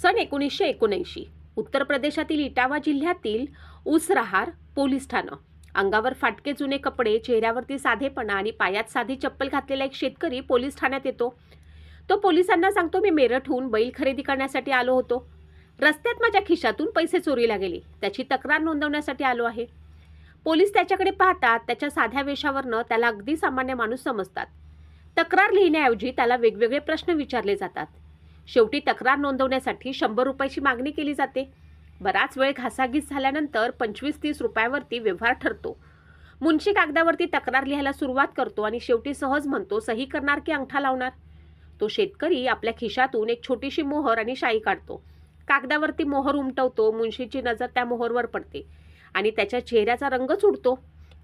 सन 1979 उत्तर प्रदेशातील इटावा जिल्ह्यातील उसरहार पोलीस ठाणं. अंगावर फाटके जुने कपडे, चेहऱ्यावरती साधेपणा आणि पायात साधी चप्पल घातलेला एक शेतकरी पोलीस ठाण्यात येतो. तो पोलिसांना सांगतो, मी मेरठहून बैल खरेदी करण्यासाठी आलो होतो. रस्त्यात माझ्या खिशातून पैसे चोरीला गेले. त्याची तक्रार नोंदवण्यासाठी आलो आहे. पोलीस त्याच्याकडे पाहतात. त्याच्या साध्या वेशावरनं त्याला अगदी सामान्य माणूस समजतात. तक्रार लिहिण्याऐवजी त्याला वेगवेगळे प्रश्न विचारले जातात. शेवटी तक्रार नोंदवण्यासाठी 100 रुपयाची मागणी केली जाते. बराच वेळ घासाघीस झाल्यानंतर 25-30 रुपयावरती व्यवहार ठरतो. मुन्शी कागदावरती तक्रार लिहायला सुरुवात करतो आणि शेवटी सहज म्हणतो, सही करणार की अंगठा लावणार. तो शेतकरी आपल्या खिशातून एक छोटीशी मोहर आणि शाई काढतो. कागदावरती मोहर उमटवतो. मुन्शीची नजर त्या मोहरवर पडते आणि त्याच्या चेहऱ्याचा रंगच उडतो.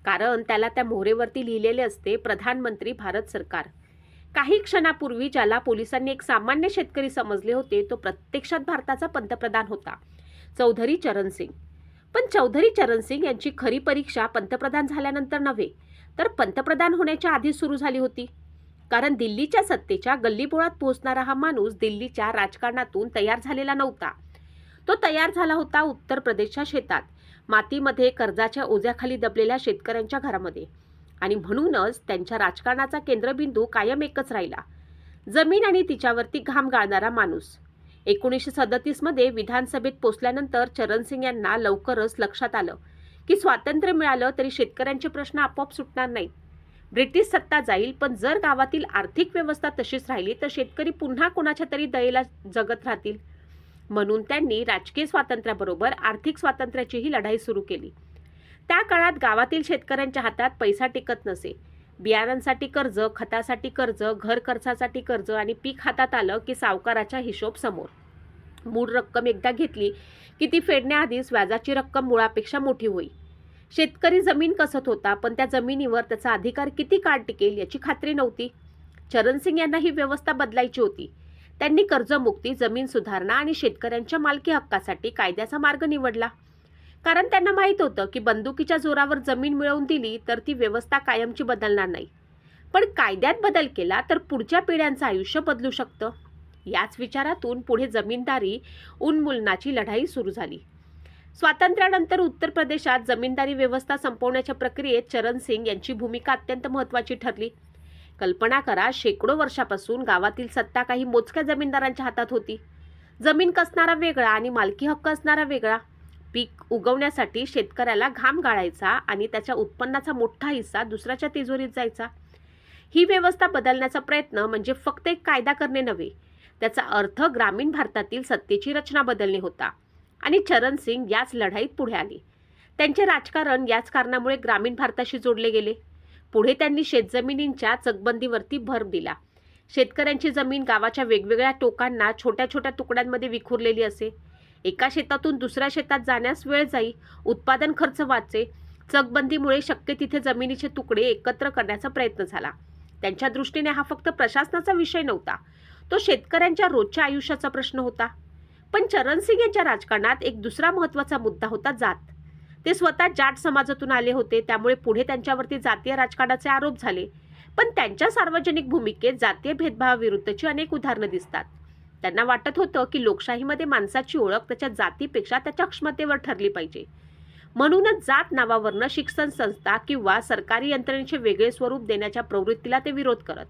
कारण त्याला त्या मोहरेवरती लिहिलेले असते, प्रधानमंत्री भारत सरकार. काही क्षणापूर्वी ज्याला पोलिसांनी एक सामान्य शेतकरी समजले होते, तो प्रत्यक्षात भारताचा पंतप्रधान होता, चौधरी चरण सिंग. पण चौधरी चरण सिंग यांची खरी परीक्षा पंतप्रधान झाल्यानंतर नव्हे, तर पंतप्रधान होण्याच्या आधी सुरू झाली होती. कारण दिल्लीच्या सत्तेच्या गल्लीबोळात पोहोचणारा हा माणूस दिल्लीच्या राजकारणातून तयार झालेला नव्हता. तो तयार झाला होता उत्तर प्रदेशच्या शेतात, मातीमध्ये कर्जाच्या ओझ्याखाली दबलेल्या शेतकऱ्यांच्या घरामध्ये. आणि म्हणूनच त्यांच्या राजकारणाचा केंद्रबिंदू कायम एकच राहिला, जमीन आणि तिच्यावरती घाम गाळणारा माणूस. 1937 मध्ये विधानसभेत पोचल्यानंतर चरण सिंग यांना लवकरच लक्षात आलं की स्वातंत्र्य मिळालं तरी शेतकऱ्यांचे प्रश्न आपोआप सुटणार नाहीत. ब्रिटिश सत्ता जाईल, पण जर गावातील आर्थिक व्यवस्था तशीच राहिली तर शेतकरी पुन्हा कोणाच्या तरी दयेला जगत राहतील. म्हणून त्यांनी राजकीय स्वातंत्र्याबरोबर आर्थिक स्वातंत्र्याचीही लढाई सुरू केली. त्या काळात गावातील शेतकऱ्यांच्या हातात पैसा टिकत नसे. बियाणांसाठी कर्ज, खतासाठी कर्ज, घर खर्चासाठी कर्ज आणि पीक हातात आलं की सावकाराचा हिशोब समोर. मूळ रक्कम एकदा घेतली की ती फेडण्याआधीच व्याजाची रक्कम मुळापेक्षा मोठी होई. शेतकरी जमीन कसत होता, पण त्या जमिनीवर त्याचा अधिकार किती काळ टिकेल याची खात्री नव्हती. चरण सिंग यांना ही व्यवस्था बदलायची होती. त्यांनी कर्जमुक्ती, जमीन सुधारणा आणि शेतकऱ्यांच्या मालकी हक्कासाठी कायद्याचा मार्ग निवडला. कारण त्यांना माहीत होतं की बंदुकीच्या जोरावर जमीन मिळवून दिली तर ती व्यवस्था कायमची बदलणार नाही, पण कायद्यात बदल केला तर पुढच्या पिढ्यांचं आयुष्य बदलू शकतं. याच विचारातून पुढे जमीनदारी उन्मूलनाची लढाई सुरू झाली. स्वातंत्र्यानंतर उत्तर प्रदेशात जमीनदारी व्यवस्था संपवण्याच्या प्रक्रियेत चरण सिंग यांची भूमिका अत्यंत महत्त्वाची ठरली. कल्पना करा, शेकडो वर्षापासून गावातील सत्ता काही मोजक्या जमीनदारांच्या हातात होती. जमीन कसणारा वेगळा आणि मालकी हक्क असणारा वेगळा. पीक उगवण्यासाठी शेतकऱ्याला घाम गाळायचा आणि त्याच्या उत्पन्नाचा मोठा हिस्सा दुसऱ्याच्या तिजोरीत जायचा. ही व्यवस्था बदलण्याचा प्रयत्न म्हणजे फक्त एक कायदा करणे नव्हे, त्याचा अर्थ ग्रामीण भारतातील सत्तेची रचना बदलणे होता. आणि चरण सिंग याच लढाईत पुढे आले. त्यांचे राजकारण याच कारणामुळे ग्रामीण भारताशी जोडले गेले. पुढे त्यांनी शेतजमिनींच्या चकबंदीवरती भर दिला. शेतकऱ्यांची जमीन गावाच्या वेगवेगळ्या टोकांना छोट्या छोट्या तुकड्यांमध्ये विखुरलेली असे. एका शेतातून दुसऱ्या शेतात जाण्यास वेळ जाई, उत्पादन खर्च वाचे. चकबंदीमुळे शक्य तिथे जमिनीचे तुकडे एकत्र करण्याचा प्रयत्न झाला. त्यांच्या दृष्टीने हा फक्त प्रशासनाचा विषय नव्हता, तो शेतकऱ्यांच्या रोजच्या आयुष्याचा प्रश्न होता. पण चरण सिंग यांच्या राजकारणात एक दुसरा महत्त्वाचा मुद्दा होता, जात. ते स्वतः जाट समाजातून आले होते, त्यामुळे पुढे त्यांच्यावरती जातीय राजकारणाचे आरोप झाले. पण त्यांच्या सार्वजनिक भूमिकेत जातीय भेदभावाविरुद्धची अनेक उदाहरणं दिसतात. त्यांना वाटत होतं की लोकशाहीमध्ये माणसाची ओळख त्याच्या जातीपेक्षा त्याच्या क्षमतेवर ठरली पाहिजे. म्हणूनच जात नावावरनं शिक्षण संस्था किंवा सरकारी यंत्रणेचे वेगळे स्वरूप देण्याच्या प्रवृत्तीला ते विरोध करत.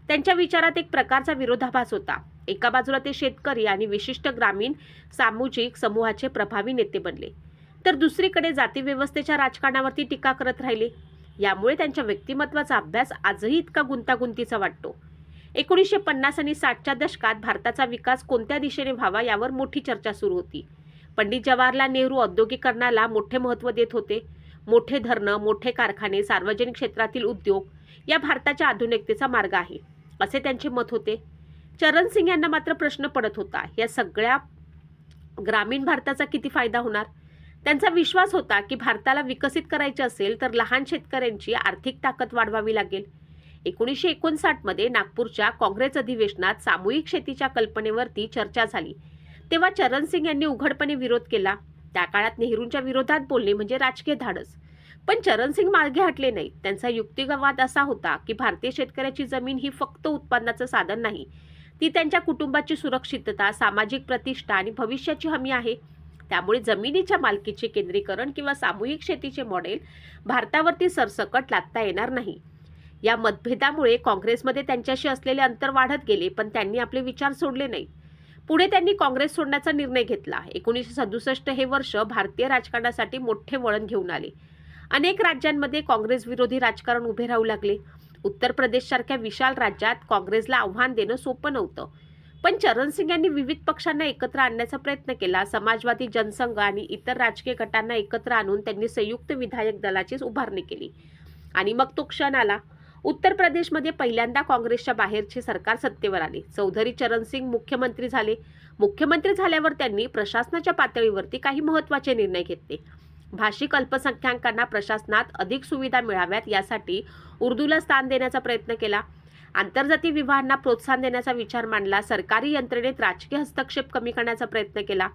त्यांच्या विचारात एक प्रकारचा विरोधाभास होता. एका बाजूला ते शेतकरी आणि विशिष्ट ग्रामीण सामाजिक समूहाचे प्रभावी नेते बनले, तर दुसरीकडे जाती व्यवस्थेच्या राजकारणावरती टीका करत राहिले. यामुळे त्यांच्या व्यक्तिमत्वाचा अभ्यास आजही इतका गुंतागुंतीचा वाटतो. 1950 आणि 60च्या दशकात भारताचा विकास कोणत्या दिशेने व्हावा यावर मोठी चर्चा सुरू होती. पंडित जवाहरलाल नेहरू औद्योगिकरणाला मोठे महत्त्व देत होते. मोठे धरणं, मोठे कारखाने, सार्वजनिक क्षेत्रातील उद्योग या भारताच्या आधुनिकतेचा मार्ग आहे, असे त्यांचे मत होते. चरण सिंग यांना मात्र प्रश्न पडत होता, या सगळ्या ग्रामीण भारताचा किती फायदा होणार. त्यांचा विश्वास होता की भारताला विकसित करायचे असेल तर लहान शेतकऱ्यांची आर्थिक ताकद वाढवावी लागेल. 1959 मध्ये नागपूरच्या काँग्रेस अधिवेशनात सामूहिक शेतीच्या कल्पनेवरती चर्चा झाली. तेव्हा चरण सिंग यांनी उघडपणे विरोध केला. त्या काळात नेहरूंच्या विरोधात बोलणे म्हणजे राजकीय धाडस. पण चरण सिंग मागे हटले नाहीत. त्यांचा युक्तिवाद असा होता की भारतीय शेतकऱ्याची जमीन ही फक्त उत्पन्नाचं साधन नाही, ती त्यांच्या कुटुंबाची सुरक्षितता, सामाजिक प्रतिष्ठा आणि भविष्याची हमी आहे. त्यामुळे जमिनीच्या मालकीचे केंद्रीकरण किंवा सामूहिक शेतीचे मॉडेल भारतावरती सरसकट लादता येणार नाही. या मतभेदामुळे काँग्रेसमध्ये त्यांच्याशी असलेले अंतर वाढत गेले, पण त्यांनी आपले विचार सोडले नाहीत. पुढे त्यांनी काँग्रेस सोडण्याचा निर्णय घेतला. 1967 हे वर्ष भारतीय राजकारणासाठी मोठे वळण घेऊन आले. अनेक राज्यांमध्ये काँग्रेस विरोधी राजकारण उभे राहू लागले. उत्तर प्रदेशसारख्या विशाल राज्यात काँग्रेसला आव्हान देणं सोपं नव्हतं. पण चरण सिंग यांनी विविध पक्षांना एकत्र आणण्याचा प्रयत्न केला. समाजवादी जनसंघ आणि इतर राजकीय गटांना एकत्र आणून त्यांनी संयुक्त विधायक दलाची उभारणी केली. आणि मग तो क्षण आला. उत्तर प्रदेशमध्ये पहिल्यांदा काँग्रेसच्या बाहेरचे सरकार सत्तेवर आले. चौधरी चरण सिंग मुख्यमंत्री झाले. मुख्यमंत्री झाल्यावर त्यांनी प्रशासनाच्या पातळीवरती काही महत्त्वाचे निर्णय घेतले. भाषिक अल्पसंख्याकांना प्रशासनात अधिक सुविधा मिळाव्यात यासाठी उर्दूला स्थान देण्याचा प्रयत्न केला. आंतरजातीय विवाहांना प्रोत्साहन देण्याचा विचार मांडला. सरकारी यंत्रणेत राजकीय हस्तक्षेप कमी करण्याचा प्रयत्न केला.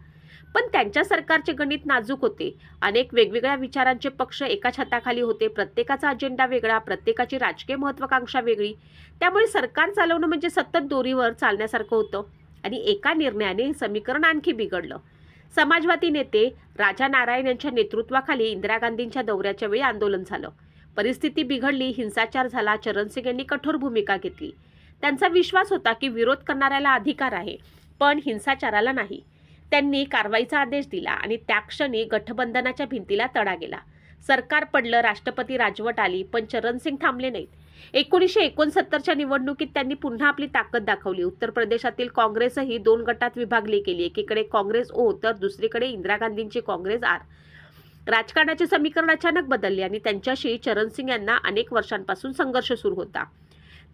पण त्यांच्या सरकारचे गणित नाजूक होते. अनेक वेगवेगळ्या विचारांचे पक्ष एका छताखाली होते. प्रत्येकाचा अजेंडा वेगळा, प्रत्येकाची राजकीय महत्त्वाकांक्षा वेगळी. त्यामुळे सरकार चालवणं म्हणजे सतत दोरीवर चालण्यासारखं होतं. आणि एका निर्णयाने हे समीकरण आणखी बिघडलं. समाजवादी नेते राजा नारायण यांच्या नेतृत्वाखाली इंदिरा गांधींच्या दौऱ्याच्या वेळी आंदोलन झालं. परिस्थिती बिघडली, हिंसाचार झाला. चरण सिंग यांनी कठोर भूमिका घेतली. त्यांचा विश्वास होता की विरोध करणाऱ्याला अधिकार आहे, पण हिंसाचाराला नाही. त्यांनी कारवाईचा आदेश दिला आणि त्या क्षणी गठबंधनाच्या भिंतीला तडा गेला. सरकार पडलं, राष्ट्रपती राजवट आली, पण चरण सिंग थांबले नाहीत. 1969च्या निवडणुकीत त्यांनी पुन्हा आपली ताकद दाखवली. उत्तर प्रदेशातील काँग्रेसही 2 गटात विभागली गेली. एकीकडे काँग्रेस ओ तर दुसरीकडे इंदिरा गांधींची काँग्रेस आर. राजकारणाचे समीकरण अचानक बदलले आणि त्यांच्याशी चरण सिंग यांना अनेक वर्षांपासून संघर्ष सुरू होता.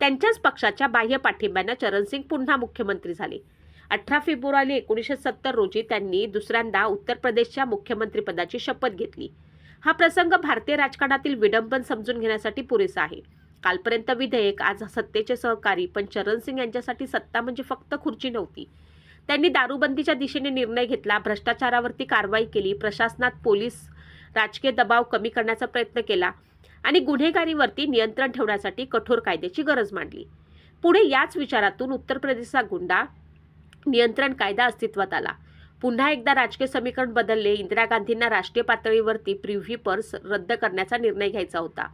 त्यांच्याच पक्षाच्या बाह्य पाठिंब्याने चरण सिंग पुन्हा मुख्यमंत्री झाले. 18 फेब्रुवारी 1970 रोजी त्यांनी दुसऱ्यांदा उत्तर प्रदेशच्या मुख्यमंत्रीपदाची शपथ घेतली. हा प्रसंग भारतीय राजकारणातील विडंबन समजून घेण्यासाठी पुरेसा आहे. कालपर्यंत विधेयक, आज सत्तेचे सहकारी. पण चरण सिंग यांच्यासाठी सत्ता म्हणजे फक्त खुर्ची नव्हती. त्यांनी दारूबंदीच्या दिशेने निर्णय घेतला, भ्रष्टाचारावरती कारवाई केली, प्रशासनात पोलीस राजकीय दबाव कमी करण्याचा प्रयत्न केला आणि गुन्हेगारीवरती नियंत्रण ठेवण्यासाठी कठोर कायद्याची गरज मांडली. पुढे याच विचारातून उत्तर प्रदेशचा गुंडा नियंत्रण कायदा अस्तित्वात आला. पुन्हा एकदा राजकीय समीकरण बदलले. इंदिरा गांधींना राष्ट्रीय पातळीवरती प्रिव्ही पर्स रद्द करण्याचा निर्णय घ्यायचा होता.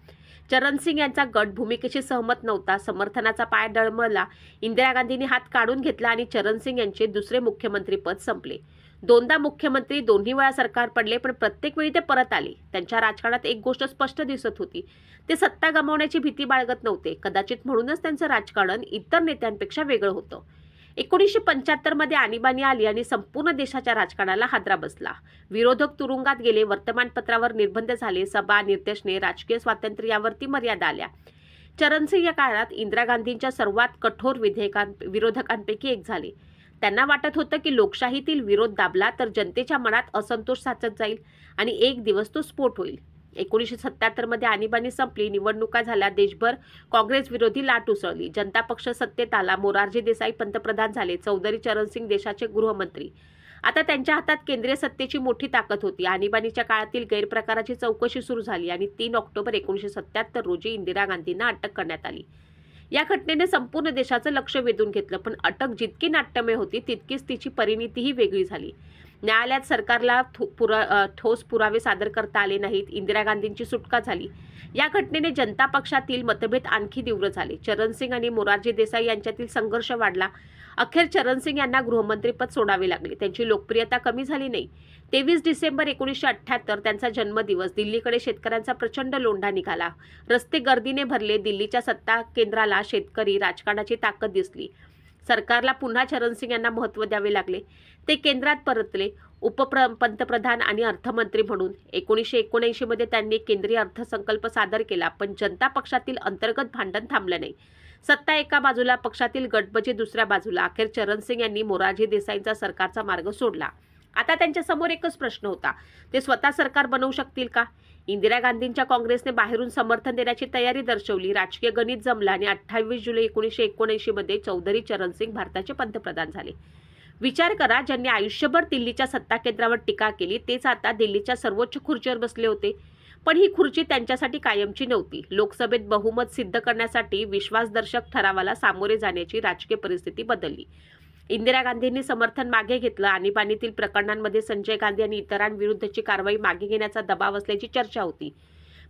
चरण सिंग यांचा गट भूमिकेशी सहमत नव्हता. समर्थनाचा पाय डळमळला. इंदिरा गांधींनी हात काढून घेतला आणि चरण सिंग यांचे दुसरे मुख्यमंत्रीपद संपले. 2दा मुख्यमंत्री, 2ही वेळा सरकार पडले, पण प्रत्येक वेळी ते परत आले. त्यांच्या राजकारणात एक गोष्ट स्पष्ट दिसत होती. ते सत्ता गमावण्याची भीती बाळगत नव्हते. कदाचित म्हणूनच त्यांचं राजकारण इतर नेत्यांपेक्षा वेगळं होतं. 1975 मध्ये आणीबाणी आली आणि संपूर्ण देशाच्या राजकारणाला हादरा बसला. विरोधक तुरुंगात गेले, वर्तमानपत्रावर निर्बंध झाले, सभा, निदर्शने, राजकीय स्वातंत्र्य यावरती मर्यादा आल्या. चरण सिंग या काळात इंदिरा गांधींच्या सर्वात कठोर विरोधकांपैकी एक झाले. त्यांना वाटत होतं की लोकशाहीतील विरोध दाबला तर जनतेच्या मनात असंतोष साचत जाईल आणि एक दिवस तो स्फोट होईल. 1977 मध्ये आणीबाणी संपली, निवडणुका झाल्या, देशभर काँग्रेस विरोधी लाट उसळली. जनता पक्ष सत्तेत आला. मोरारजी देसाई पंतप्रधान झाले. चौधरी चरण सिंग देशाचे गृहमंत्री. आता त्यांच्या हातात केंद्रीय सत्तेची मोठी ताकद होती. आणीबाणीच्या काळातील गैरप्रकाराची चौकशी सुरू झाली आणि 3 ऑक्टोबर 1977 रोजी इंदिरा गांधींना अटक करण्यात आली. या घटनेने संपूर्ण देशाचं लक्ष वेधून घेतलं, पण अटक जितकी नाट्यमय होती तितकीच तिची परिणतीही वेगळी झाली. न्यायालयात सरकारला ठोस पुरावे सादर करता आले नाहीत. इंदिरा गांधींची सुटका झाली. या घटनेने जनता पक्षातील मतभेद आणखी तीव्र झाले. चरण सिंग आणि मोरारजी देसाई यांच्यातील संघर्ष वाढला. अखेर चरण सिंग यांना गृहमंत्रीपद सोडावे लागले. त्यांची लोकप्रियता कमी झाली नाही. 23 डिसेंबर 1978 त्यांचा जन्मदिवस. दिल्लीकडे शेतकऱ्यांचा प्रचंड लोंढा निघाला. रस्ते गर्दीने भरले. दिल्लीच्या सत्ता केंद्राला शेतकरी राजकारणाची ताकद दिसली. सरकारला पुन्हा चरण सिंग यांना महत्त्व द्यावे लागले. ते केंद्रात परतले, पंतप्रधान आणि अर्थमंत्री म्हणून. 1979 मध्ये त्यांनी केंद्रीय अर्थसंकल्प सादर केला, पण जनता पक्षातील अंतर्गत भांडण थांबलं नाही. सत्ता एका बाजूला, पक्षातील गटबजी दुसऱ्या बाजूला. अखेर चरण सिंग यांनी मोरारजी देसाईंचा सरकारचा मार्ग सोडला. आता त्यांच्या समोर एकच प्रश्न होता, ते स्वतः सरकार बनवू शकतील का? इंदिरा गांधींच्या काँग्रेसने बाहेरून समर्थन देण्याची तयारी दर्शवली. राजकीय गणित जमलं आणि 28 जुलै 1979 मध्ये चौधरी चरण सिंग भारताचे पंतप्रधान झाले. विचार करा, ज्यांनी आयुष्यभर दिल्लीच्या सत्ता केंद्रावर टीका केली तेच आता दिल्लीच्या सर्वोच्च खुर्चीवर बसले होते. पण ही खुर्ची त्यांच्यासाठी कायमची नव्हती. लोकसभेत बहुमत सिद्ध करण्यासाठी विश्वासदर्शक ठरावाला सामोरे जाण्याची राजकीय परिस्थिती बदलली. इंदिरा गांधींनी समर्थन मागे घेतलं. आणीबाणीतील प्रकरणांमध्ये संजय गांधी आणि इतरांविरुद्धची कारवाई मागे घेण्याचा दबाव असल्याची चर्चा होती.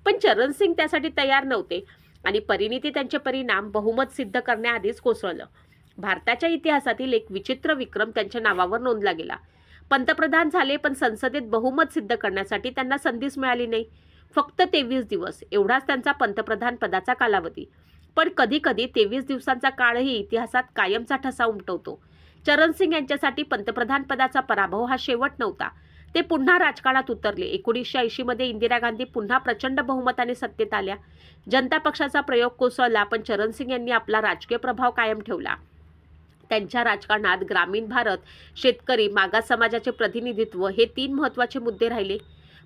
पण चरण सिंग त्यासाठी तयार नव्हते आणि परिणिती त्यांचे परिणाम बहुमत सिद्ध करण्याआधीच कोसळलं. भारताच्या इतिहासातील एक विचित्र विक्रम त्यांच्या नावावर नोंदला गेला. पंतप्रधान झाले, पण संसदेत बहुमत सिद्ध करण्यासाठी त्यांना संधीच मिळाली नाही. फक्त 23 दिवस एवढाच त्यांचा पंतप्रधान पदाचा कालावधी. पण कधी कधी 23 दिवसांचा काळही इतिहासात कायमचा ठसा उमटवतो. चरण सिंग यांच्यासाठी पंतप्रधान पदाचा पराभव हा शेवट नव्हता. ते पुन्हा राजकारणात उतरले. 1980 मध्ये इंदिरा गांधी पुन्हा प्रचंड बहुमताने सत्तेत आल्या. जनता पक्षाचा प्रयोग कोसळला, पण चरण सिंग यांनी आपला राजकीय प्रभाव कायम ठेवला. त्यांच्या राजकारणात ग्रामीण भारत, शेतकरी, मागास समाजाचे प्रतिनिधित्व हे 3 महत्त्वाचे मुद्दे राहिले.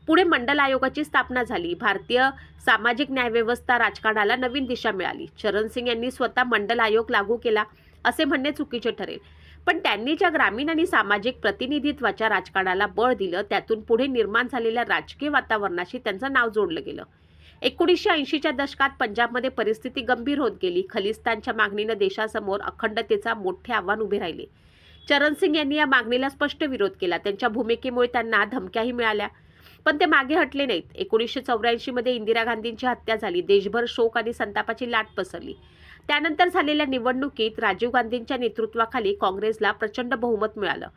पुढे मंडल आयोगाची स्थापना झाली. भारतीय सामाजिक न्यायव्यवस्था राजकारणाला नवीन दिशा मिळाली. चरण सिंग यांनी स्वतः मंडल आयोग लागू केला असे म्हणणे चुकीचे ठरेल. पण त्यांनी ज्या ग्रामीण आणि सामाजिक प्रतिनिधित्वाच्या राजकारणाला बळ दिलं, त्यातून पुढे निर्माण झालेल्या राजकीय वातावरणाशी त्यांचं नाव जोडलं गेलं. 1980च्या दशकात पंजाबमध्ये परिस्थिती गंभीर होत गेली. खलिस्तानच्या मागणीनं देशासमोर अखंडतेचा मोठे आव्हान उभे राहिले. चरण सिंग यांनी या मागणीला स्पष्ट विरोध केला. त्यांच्या भूमिकेमुळे त्यांना धमक्याही मिळाल्या, पण ते मागे हटले नाहीत. 1984 मध्ये इंदिरा गांधींची हत्या झाली. देशभर शोक आणि संतापाची लाट पसरली. त्यानंतर झालेल्या निवडणुकीत राजीव गांधींच्या नेतृत्वाखाली काँग्रेसला प्रचंड बहुमत मिळालं.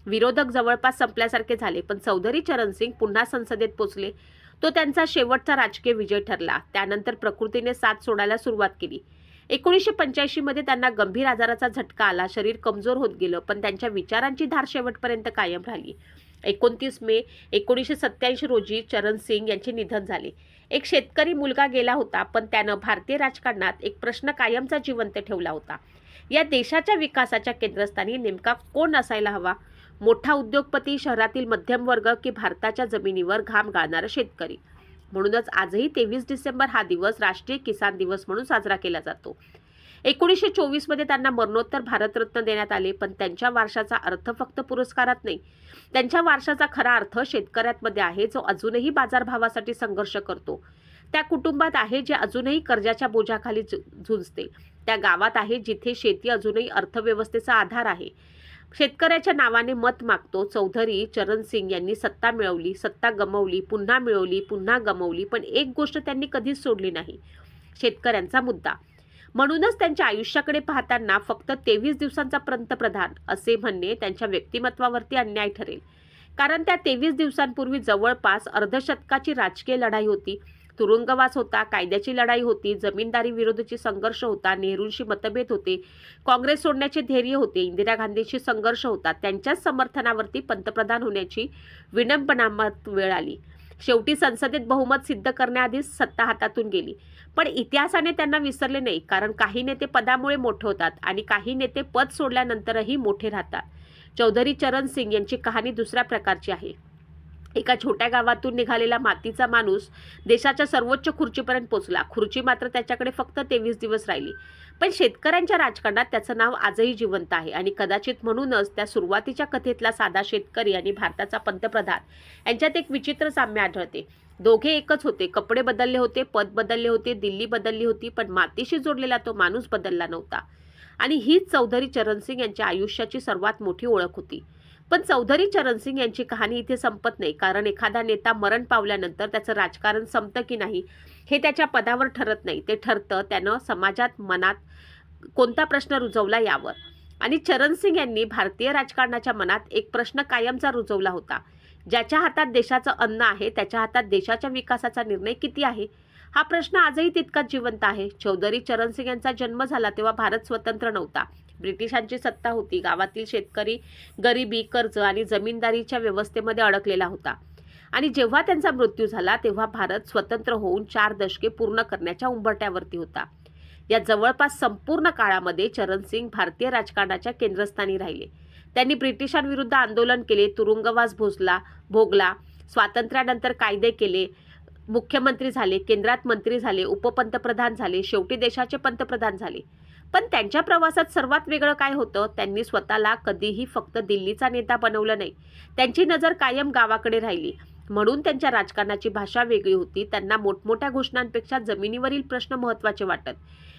विरोधक जवळपास संपल्यासारखे झाले, पण चौधरी चरण सिंग पुन्हा संसदेत पोचले. तो त्यांचा शेवटचा राजकीय विजय ठरला. त्यानंतर प्रकृतीने साथ सोडायला सुरुवात केली. 1985 मध्ये त्यांना गंभीर आजाराचा झटका आला. शरीर कमजोर होत गेलं, पण त्यांच्या विचारांची धार शेवटपर्यंत कायम राहिली. 29 मे 1987 रोजी चरण सिंग यांचे निधन झाले. एक शेतकरी मुलगा गेला होता, पण त्यानं भारतीय राजकारणात एक प्रश्न कायमचा जिवंत ठेवला होता. या देशाच्या विकासाच्या केंद्रस्थानी नेमका कोण असायला हवा? मोठा उद्योगपती, शहरातील मध्यम वर्ग, की भारताच्या जमिनीवर घाम गाळणारा शेतकरी? म्हणूनच आजही 23 डिसेंबर हा दिवस राष्ट्रीय किसान दिवस म्हणून साजरा केला जातो. 1924 मध्ये त्यांना मरणोत्तर भारतरत्न देण्यात आले, पण त्यांच्या वारशाचा अर्थ फक्त पुरस्कारात नाही. त्यांच्या वारशाचा खरा अर्थ शेतकऱ्यांमध्ये आहे, जो अजूनही बाजारभावासाठी संघर्ष करतो. त्या कुटुंबात आहे जे अजूनही कर्जाच्या बोजाखाली झुंजते. त्या गावात आहे जिथे शेती अजूनही अर्थव्यवस्थेचा आधार आहे. शेतकऱ्याच्या नावाने मत मागतो. चौधरी चरण सिंग यांनी सत्ता मिळवली, सत्ता गमावली, पुन्हा मिळवली, पुन्हा गमावली, पण एक गोष्ट त्यांनी कधीच सोडली नाही: शेतकऱ्यांचा मुद्दा. म्हणूनच त्यांच्या आयुष्याकडे पाहताना फक्त 23 दिवसांचा पंतप्रधान असे म्हणणे त्यांच्या व्यक्तिमत्वावरती अन्याय ठरेल. कारण त्या 23 दिवसांपूर्वी जवळपास अर्धशतकाची राजकीय लढाई होती. तुरुंगवास होता, कायद्याची लढाई होती, जमीनदारी विरोधाची संघर्ष होता, नेहरूंशी मतभेद होते, काँग्रेस सोडण्याचे धैर्य होते, इंदिरा गांधींशी संघर्ष होता. त्यांच्याच समर्थनावरती पंतप्रधान होण्याची विडंबनात्मक वेळ आली. शेवटी संसदेत बहुमत सिद्ध करण्याआधीच सत्ता हातातून गेली. पण इतिहासाने त्यांना विसरले नाही, कारण काही नेते पदामुळे मोठे होतात आणि काही नेते पद सोडल्यानंतरही मोठे राहतात. चौधरी चरण सिंग यांची कहाणी दुसऱ्या प्रकारची आहे. एका छोट्या गावातून निघालेला मातीचा माणूस देशाच्या सर्वोच्च खुर्चीपर्यंत पोहोचला. खुर्ची मात्र त्याच्याकडे फक्त 23 दिवस राहिली. पण शेतकऱ्यांच्या राजकारणात त्याचं नाव आजही जिवंत आहे आणि कदाचित म्हणूनच त्या सुरुवातीच्या कथेतला साधा शेतकरी आणि भारताचा पंतप्रधान यांच्यात एक विचित्र साम्य आढळते. दोघे एकच होते. कपडे बदलले होते, पद बदलले होते, दिल्ली बदलली होती, पण मातीशी जोडलेला तो माणूस बदलला नव्हता. आणि हीच चौधरी चरण सिंग यांच्या आयुष्याची सर्वात मोठी ओळख होती. पण चौधरी चरण सिंग यांची कहाणी इथे संपत नाही, कारण एखादा नेता मरण पावल्यानंतर त्याचं राजकारण संपतं की नाही हे त्याच्या पदावर ठरत नाही. ते ठरतं त्यानं समाजात मनात कोणता प्रश्न रुजवला यावर. आणि चरण सिंग यांनी भारतीय राजकारणाच्या मनात एक प्रश्न कायमचा रुजवला होता: ज्याच्या हातात देशाचं अन्न आहे त्याच्या हातात देशाच्या विकासाचा निर्णय किती आहे? हा प्रश्न आजही तितकाच जिवंत आहे. चौधरी चरण सिंग यांचा जन्म झाला तेव्हा भारत स्वतंत्र नव्हता. ब्रिटिशांची सत्ता होती. गावातील शेतकरी गरिबी, कर्ज आणि जमीनदारीच्या व्यवस्थेमध्ये अडकलेला होता. आणि जेव्हा त्यांचा मृत्यू झाला तेव्हा भारत स्वतंत्र होऊन 4 दशके पूर्ण करण्याच्या उंबरठ्यावरती होता. या जवळपास संपूर्ण काळामध्ये चरण सिंग भारतीय राजकारणाच्या केंद्रस्थानी राहिले. त्यांनी ब्रिटिशांविरुद्ध आंदोलन केले, तुरुंगवास भोगला, स्वातंत्र्यानंतर कायदे केले, मुख्यमंत्री झाले, केंद्रात मंत्री झाले, उपपंतप्रधान झाले, शेवटी देशाचे पंतप्रधान झाले. पण त्यांच्या प्रवासात सर्वात वेगळं काय होतं? त्यांनी स्वतःला कधीही फक्त दिल्लीचा नेता बनवलं नाही. त्यांची नजर कायम गावाकडे राहिली. म्हणून त्यांच्या राजकारणाची भाषा वेगळी होती. त्यांना मोठमोठ्या घोषणांपेक्षा जमिनीवरील प्रश्न महत्त्वाचे वाटत.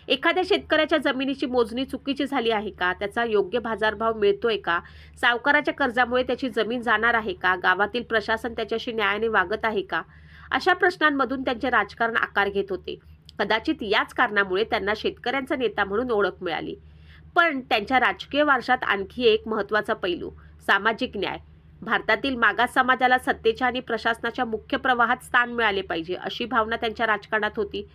एखाद्या शेतकऱ्याच्या जमिनीची मोजणी चुकीची झाली आहे का? त्याचा योग्य बाजारभाव मिळतोय का? सावकाराच्या कर्जामुळे त्याची जमीन जाणार आहे का? गावातील प्रशासन त्याच्याशी न्यायाने वागत आहे का? अशा प्रश्नांमधून त्यांचे राजकारण आकार घेत होते. कदाचित याच कारणामुळे त्यांना शेतकऱ्यांचा नेता म्हणून ओळख मिळाली. पण त्यांच्या राजकीय वारशात आणखी एक महत्त्वाचा पैलू, सामाजिक न्याय. भारतातील मागास समाजाला सत्तेच्या आणि प्रशासनाच्या मुख्य प्रवाहात स्थान मिळाले पाहिजे, अशी भावना त्यांच्या राजकारणात होती.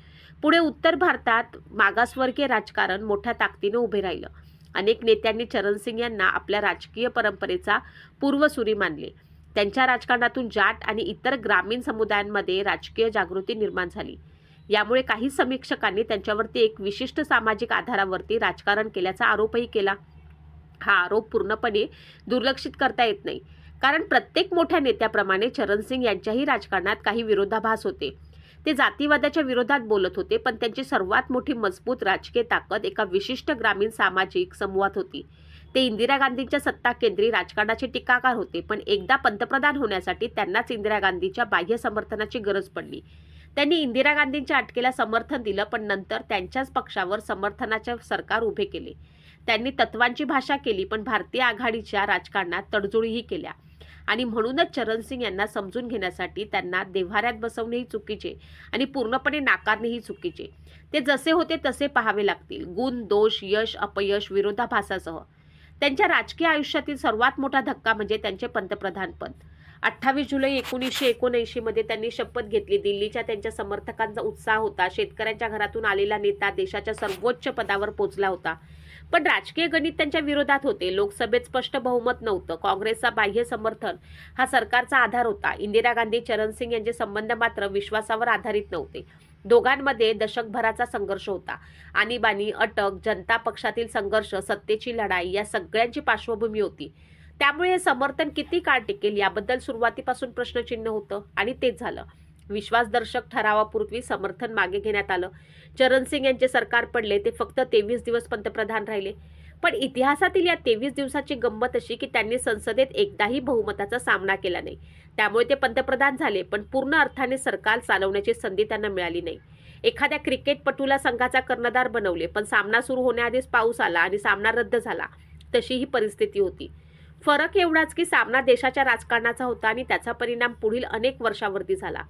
पुढे उत्तर भारतात मागासवर्गीय राजकारण मोठ्या ताकदीने उभे राहिलं. अनेक नेत्यांनी चरणसिंग यांना आपल्या राजकीय परंपरेचा पूर्वसुरी मानले. त्यांच्या राजकारणातून जाट आणि इतर ग्रामीण समुदायांमध्ये राजकीय जागृती निर्माण झाली. यामुळे काही समीक्षकांनी त्यांच्यावरती एक विशिष्ट सामाजिक आधारावरती राजकारण केल्याचा आरोपही केला. हा आरोप पूर्णपणे दुर्लक्षित करता येत नाही, कारण प्रत्येक मोठ्या नेत्याप्रमाणे चरणसिंग यांच्याही राजकारणात काही विरोधाभास होते. ते जातीवादाच्या विरोधात बोलत होते, पण त्यांची सर्वात मोठी मजबूत राजकीय ताकद एका विशिष्ट ग्रामीण सामाजिक समूहात होती. ते इंदिरा गांधींच्या सत्ता केंद्री राजकारणाचे टीकाकार होते, पण एकदा पंतप्रधान होण्यासाठी त्यांनाच इंदिरा गांधींच्या बाह्य समर्थनाची गरज पडली. त्यांनी इंदिरा गांधींच्या अटकेला समर्थन दिलं, पण नंतर त्यांच्याच पक्षावर समर्थनाचे सरकार उभे केले. त्यांनी तत्वांची भाषा केली, पण भारतीय आघाडीच्या राजकारणात तडजोडीही केल्या. आणि म्हणूनच चरणसिंग यांना समजून घेण्यासाठी त्यांना देव्हाऱ्यात बसवणेही चुकीचे आणि पूर्णपणे नाकारणेही चुकीचे. ते जसे होते तसे पाहावे लागतील, गुण, दोष, यश, अपयश, विरोधाभासासह. त्यांच्या राजकीय आयुष्यातील सर्वात मोठा धक्का म्हणजे त्यांचे पंतप्रधानपद. 28 जुलै 1979 मध्ये त्यांनी शपथ घेतली. दिल्लीच्या त्यांच्या समर्थकांचा उत्साह होता. शेतकऱ्यांच्या घरातून आलेला नेता देशाच्या सर्वोच्च पदावर पोहोचला होता. पण राजकीय गणित त्यांच्या विरोधात होते. लोकसभेत स्पष्ट बहुमत नव्हतं. काँग्रेसचा बाह्य समर्थन हा सरकारचा आधार होता. इंदिरा गांधी चरणसिंग यांचे संबंध मात्र विश्वासावर आधारित नव्हते. दोघांमध्ये दशकभराचा संघर्ष होता. आणीबाणी, अटक, जनता पक्षातील संघर्ष, सत्तेची लढाई या सगळ्यांची पार्श्वभूमी होती. त्यामुळे हे समर्थन किती काळ टिकेल याबद्दल सुरुवातीपासून प्रश्नचिन्ह होतं, आणि तेच झालं. विश्वासदर्शक ठरावापूर्वी समर्थन मागे घेण्यात आलं. चरणसिंग यांचे सरकार पडले. ते फक्त 23 दिवस पंतप्रधान राहिले. पण इतिहासातील या 23 दिवसाची गंमत अशी की त्यांनी संसदेत एकदाही बहुमताचा सामना केला नाही. त्यामुळे ते पंतप्रधान झाले, पण पूर्ण अर्थाने सरकार चालवण्याची संधी त्यांना मिळाली नाही. एखाद्या क्रिकेटपटूला संघाचा कर्णधार बनवले, पण सामना सुरू होण्याआधीच पाऊस आला आणि सामना रद्द झाला. तशी ही परिस्थिती होती. फरक एवढाच की सामना देशाच्या राजकारणाचा होता आणि त्याचा परिणाम पुढील अनेक वर्षावरती झाला.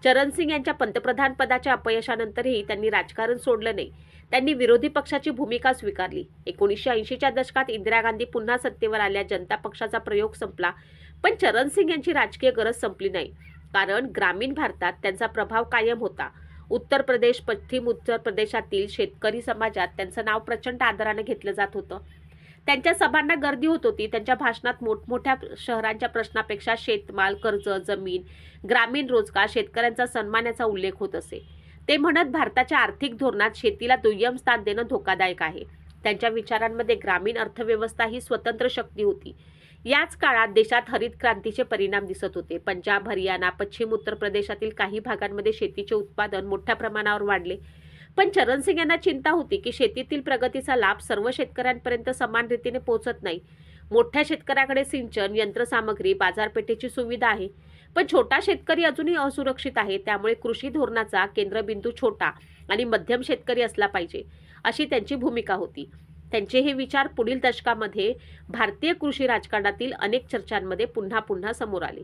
चरणसिंग यांच्या पंतप्रधानपदाच्या अपयशानंतरही त्यांनी राजकारण सोडलं नाही. त्यांनी विरोधी पक्षाची भूमिका स्वीकारली. 1980च्या दशकात इंदिरा गांधी पुन्हा सत्तेवर आल्या. जनता पक्षाचा प्रयोग संपला, पण चरणसिंग यांची राजकीय गरज संपली नाही, कारण ग्रामीण भारतात त्यांचा प्रभाव कायम होता. उत्तर प्रदेश, पश्चिम उत्तर प्रदेशातील शेतकरी समाजात त्यांचं नाव प्रचंड आदराने घेतलं जात होतं. त्यांच्या सभांना गर्दी होत होती. त्यांच्या भाषणात मोठमोठ्या शहरांच्या प्रश्नापेक्षा शेतमाल, कर्ज, जमीन, ग्रामीण रोजगार, शेतकऱ्यांचा सन्मान याचा उल्लेख होत असे. ते म्हणत भारताच्या आर्थिक धोरणात शेतीला दुय्यम स्थान देणं धोकादायक आहे. त्यांच्या विचारांमध्ये ग्रामीण अर्थव्यवस्था ही स्वतंत्र शक्ती होती. याच काळात देशात हरित क्रांतीचे परिणाम दिसत होते. पंजाब, हरियाणा, पश्चिम उत्तर प्रदेशातील काही भागांमध्ये शेतीचे उत्पादन मोठ्या प्रमाणावर वाढले. पण चरणसिंग यांना चिंता होती की शेतीतील प्रगतीचा लाभ सर्व शेतकऱ्यांपर्यंत समान रीतीने पोहोचत नाही. मोठ्या शेतकऱ्याकडे सिंचन, यंत्रसामग्री, बाजारपेठेची सुविधा आहे, पण छोटा शेतकरी अजूनही असुरक्षित आहे. त्यामुळे कृषी धोरणाचा केंद्रबिंदू छोटा आणि मध्यम शेतकरी असला पाहिजे, अशी त्यांची भूमिका होती. त्यांचे हे विचार पुढील दशकामध्ये भारतीय कृषी राजकारणातील अनेक चर्चांमध्ये पुन्हा पुन्हा समोर आले.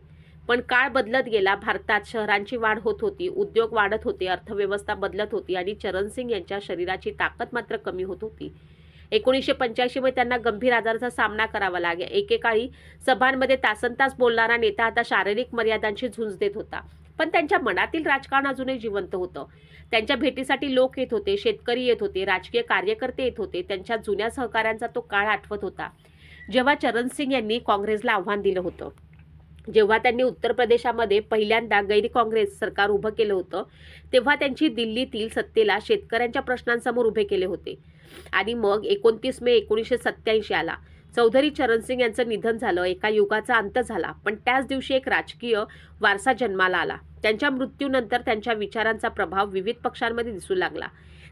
पण काळ बदलत गेला. भारतात शहरांची वाढ होत होती, उद्योग वाढत होते, अर्थव्यवस्था बदलत होती आणि चरणसिंग यांच्या शरीराची ताकद मात्र कमी होत होती. 1985 मध्ये त्यांना गंभीर आजाराचा सामना करावा लागला. एकेकाळी सभांमध्ये तासनतास बोलणारा नेता आता शारीरिक मर्यादांची झुंज देत होता. पण त्यांच्या मनातील राजकारण अजूनही जिवंत होतं. त्यांच्या भेटीसाठी लोक येत होते, शेतकरी येत होते, राजकीय कार्यकर्ते येत होते. त्यांच्या जुन्या सहकाऱ्यांचा तो काळ आठवत होता, जेव्हा चरणसिंग यांनी काँग्रेसला आव्हान दिलं होतं. जेव्हा त्यांनी उत्तर प्रदेशामध्ये पहिल्यांदा गैर काँग्रेस सरकार उभं केलं होतं, तेव्हा त्यांची दिल्लीतील सत्तेला शेतकऱ्यांच्या प्रश्नांसमोर उभे केले होते. आणि मग 29 मे 1987 आला. चौधरी चरणसिंग यांचं निधन झालं. एका युगाचा अंत झाला. पण त्याच दिवशी एक राजकीय वारसा जन्माला आला. त्यांच्या मृत्यूनंतर त्यांच्या विचारांचा प्रभाव विविध पक्षांमध्ये दिसू लागला.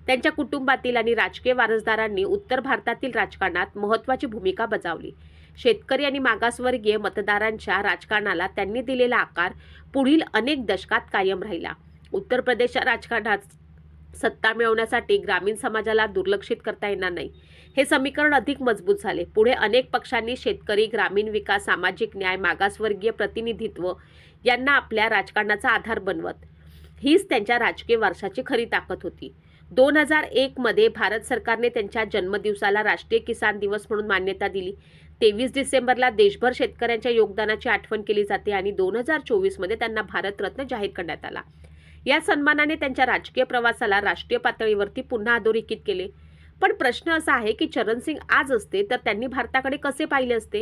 त्यांच्या कुटुंबातील आणि राजकीय वारसदारांनी उत्तर भारतातील राजकारणात महत्त्वाची भूमिका बजावली. शेतकरी आणि मागासवर्गीय मतदारांच्या राजकारणाला त्यांनी दिलेला आकार पुढील अनेक दशकात कायम राहिला. उत्तर प्रदेशच्या राजकारणात सत्ता मिळवण्यासाठी ग्रामीण समाजाला दुर्लक्षित करता येणार नाही, हे समीकरण अधिक मजबूत झाले. पुढे अनेक पक्षांनी शेतकरी, ग्रामीण विकास, सामाजिक न्याय, मागासवर्गीय प्रतिनिधित्व यांना आपल्या राजकारणाचा आधार बनवत. हीच त्यांच्या राजकीय वारशाची खरी ताकद होती. 2001 मध्ये भारत सरकारने त्यांच्या जन्मदिवसाला राष्ट्रीय किसान दिवस म्हणून मान्यता दिली. 23 डिसेंबरला देशभर शेतकऱ्यांच्या योगदानाची आठवण केली जाते आणि 2024 मध्ये त्यांना भारतरत्न जाहीर करण्यात आला. या सन्मानाने त्यांच्या राजकीय प्रवासाला राष्ट्रीय पातळीवरती पुन्हा अधोरेखित केले. पण प्रश्न असा आहे की चरण सिंग आज असते तर त्यांनी भारताकडे कसे पाहिले असते?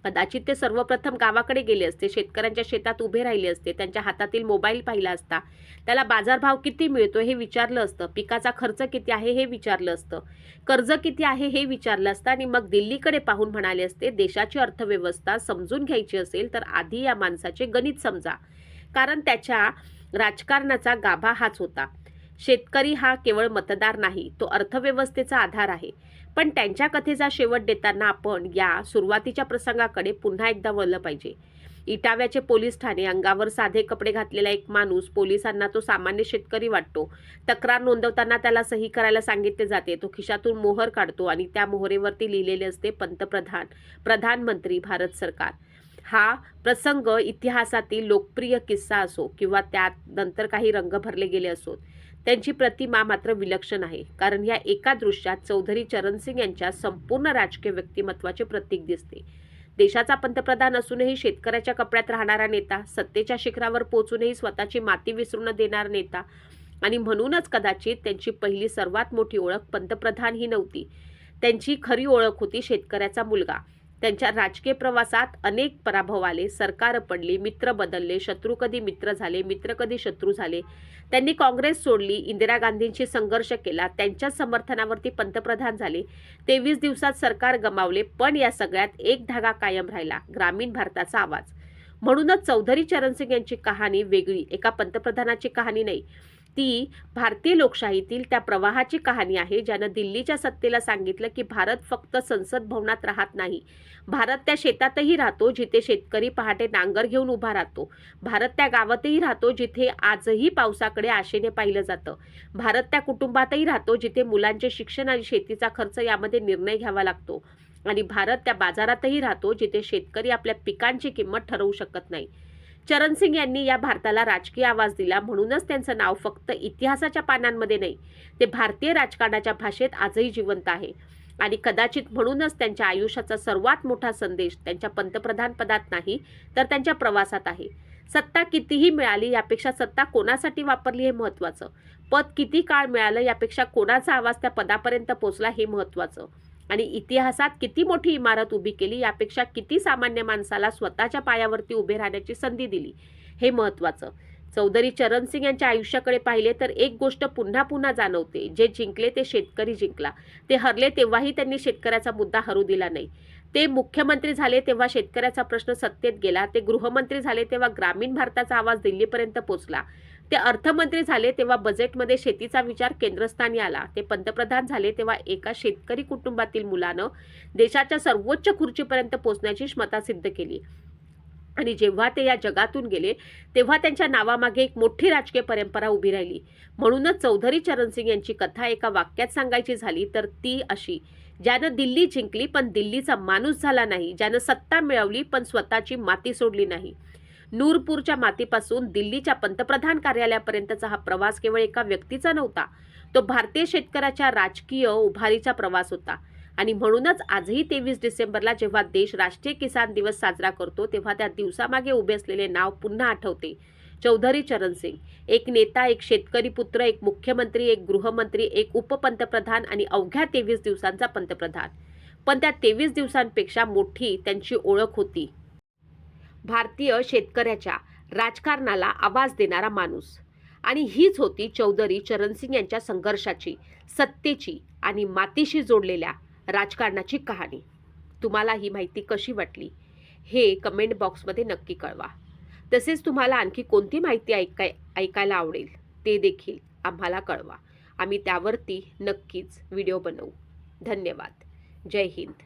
कदाचित ते सर्वप्रथम गावाकडे गेले असते, शेतकऱ्यांच्या शेतात उभे राहिले असते, त्यांच्या हातातील मोबाईल पाहिला असता, त्याला बाजारभाव किती मिळतो हे विचारलं असतं, पिकाचा खर्च किती आहे हे विचारलं असतं, कर्ज किती आहे हे विचारलं असतं आणि मग दिल्लीकडे पाहून म्हणाले असते, देशाची अर्थव्यवस्था समजून घ्यायची असेल तर आधी या माणसाचे गणित समजा. कारण त्याच्या राजकारणाचा गाभा हाच होता. शेतकरी हा केवळ मतदार नाही, तो अर्थव्यवस्थेचा आधार आहे. पण त्यांच्या कथेचा शेवट देताना आपण या सुरुवातीच्या प्रसंगाकडे पुन्हा एकदा वळलं पाहिजे. इटाव्याचे पोलीस ठाणे, अंगावर साधे कपडे घातलेला एक माणूस, पोलिसांना तो सामान्य शेतकरी वाटतो. तक्रार नोंदवताना त्याला सही करायला सांगितले जाते. तो खिशातून मोहर काढतो आणि त्या मोहरेवरती लिहिलेले असते पंतप्रधान, प्रधानमंत्री, भारत सरकार. हा प्रसंग इतिहासातील लोकप्रिय किस्सा असो किंवा त्यात नंतर काही रंग भरले गेले असोत, त्यांची प्रतिमा मात्र विलक्षण आहे. कारण या एका दृश्यात चौधरी चरण सिंग यांच्या संपूर्ण राजकीय व्यक्तिमत्वाचे प्रतीक दिसते. देशाचा पंतप्रधान असूनही शेतकऱ्याच्या कपड्यात राहणारा नेता, सत्तेच्या शिखरावर पोहोचूनही स्वतःची माती विसरून देणारा नेता आणि म्हणूनच कदाचित त्यांची पहिली सर्वात मोठी ओळख पंतप्रधान ही नव्हती. त्यांची खरी ओळख होती शेतकऱ्याचा मुलगा. त्यांच्या राजकीय प्रवासात अनेक पराभव आले, सरकार पडली, मित्र बदलले, शत्रू कधी मित्र झाले, मित्र कधी शत्रू झाले. त्यांनी काँग्रेस सोडली, इंदिरा गांधींशी संघर्ष केला, त्यांच्या समर्थनावरती पंतप्रधान झाले. 23 दिवसात सरकार गमावले, पण या सगळ्यात एक धागा कायम राहिला, ग्रामीण भारताचा आवाज. म्हणूनच चौधरी चरण सिंग यांची कहाणी वेगळी एका पंतप्रधानाची कहाणी नाही, ती भारतीय लोकशाहीतील त्या प्रवाहाची कहाणी आहे ज्यानं दिल्लीच्या सत्तेला सांगितलं की भारत फक्त संसद भवनात राहत नाही, भारत त्या शेतातही राहतो जिथे शेतकरी पहाटे नांगर घेऊन उभा राहतो, भारत त्या गावातही राहतो जिथे आजही पावसाकडे आशेने पाहिलं जातं, भारत त्या कुटुंबातही राहतो जिथे मुलांचे शिक्षण आणि शेतीचा खर्च यामध्ये निर्णय घ्यावा लागतो, आणि भारत त्या बाजारातही राहतो जिथे शेतकरी आपल्या पिकांची किंमत ठरवू शकत नाही. चरण सिंग यांनी या भारताला राजकीय आवाज दिला. म्हणूनच त्यांचं नाव फक्त इतिहासाच्या पानांमध्ये नाही, ते भारतीय राजकारणाच्या भाषेत आजही जिवंत आहे. आणि कदाचित म्हणूनच त्यांच्या आयुष्याचा सर्वात मोठा संदेश त्यांच्या पंतप्रधान पदात नाही तर त्यांच्या प्रवासात आहे. सत्ता कितीही मिळाली यापेक्षा सत्ता कोणासाठी वापरली हे महत्त्वाचं, पद किती काळ मिळालं यापेक्षा कोणाचा आवाज त्या पदापर्यंत पोहोचला हे महत्त्वाचं, आणि इतिहासात किती मोठी इमारत उभी केली यापेक्षा किती सामान्य माणसाला स्वतःच्या पायावरती उभे राहण्याची संधी दिली हे महत्त्वाचं. चौधरी चरण सिंग यांच्या आयुष्याकडे पाहिले तर एक गोष्ट पुन्हा पुन्हा जाणवते, जे जिंकले ते शेतकरी जिंकला, ते हरले तेव्हाही त्यांनी शेतकऱ्याचा मुद्दा हरू दिला नाही. ते मुख्यमंत्री झाले तेव्हा शेतकऱ्याचा प्रश्न सत्तेत गेला, ते गृहमंत्री झाले तेव्हा ग्रामीण भारताचा आवाज दिल्लीपर्यंत पोहोचला, ते अर्थमंत्री झाले तेव्हा बजेटमध्ये शेतीचा विचार केंद्रस्थानी आला, ते पंतप्रधान झाले तेव्हा एका शेतकरी कुटुंबातील मुलानं देशाच्या सर्वोच्च खुर्चीपर्यंत पोहोचण्याची क्षमता सिद्ध केली. आणि जेव्हा ते या जगातून गेले तेव्हा त्यांच्या नावामागे एक मोठी राजकीय परंपरा उभी राहिली. म्हणूनच चौधरी चरण सिंग यांची कथा एका वाक्यात सांगायची झाली तर ती अशी: ज्यानं दिल्ली जिंकली पण दिल्लीचा माणूस झाला नाही, ज्यानं सत्ता मिळवली पण स्वतःची माती सोडली नाही. नूरपूरच्या मातीपासून दिल्लीच्या पंतप्रधान कार्यालयापर्यंतचा हा प्रवास केवळ एका व्यक्तीचा नव्हता, तो भारतीय शेतकऱ्याच्या राजकीय उभारीचा प्रवास होता. आणि म्हणूनच आजही 23 डिसेंबरला जेव्हा देश राष्ट्रीय किसान दिवस साजरा करतो तेव्हा त्या दिवसामागे उभे असलेले नाव पुन्हा आठवते: चौधरी चरण सिंग. एक नेता, एक शेतकरी पुत्र, एक मुख्यमंत्री, एक गृहमंत्री, एक उपपंतप्रधान आणि अवघ्या 23 दिवसांचा पंतप्रधान. पण त्या 23 दिवसांपेक्षा मोठी त्यांची ओळख होती भारतीय शेतकऱ्याच्या राजकारणाला आवाज देणारा माणूस. आणि हीच होती चौधरी चरण सिंग यांच्या संघर्षाची, सत्तेची आणि मातीशी जोडलेल्या राजकारणाची कहाणी. तुम्हाला ही माहिती कशी वाटली हे कमेंट बॉक्समध्ये नक्की कळवा. तसेच तुम्हाला आणखी कोणती माहिती ऐकायला आवडेल ते देखील आम्हाला कळवा. आम्ही त्यावरती नक्कीच व्हिडिओ बनवू. धन्यवाद. जय हिंद.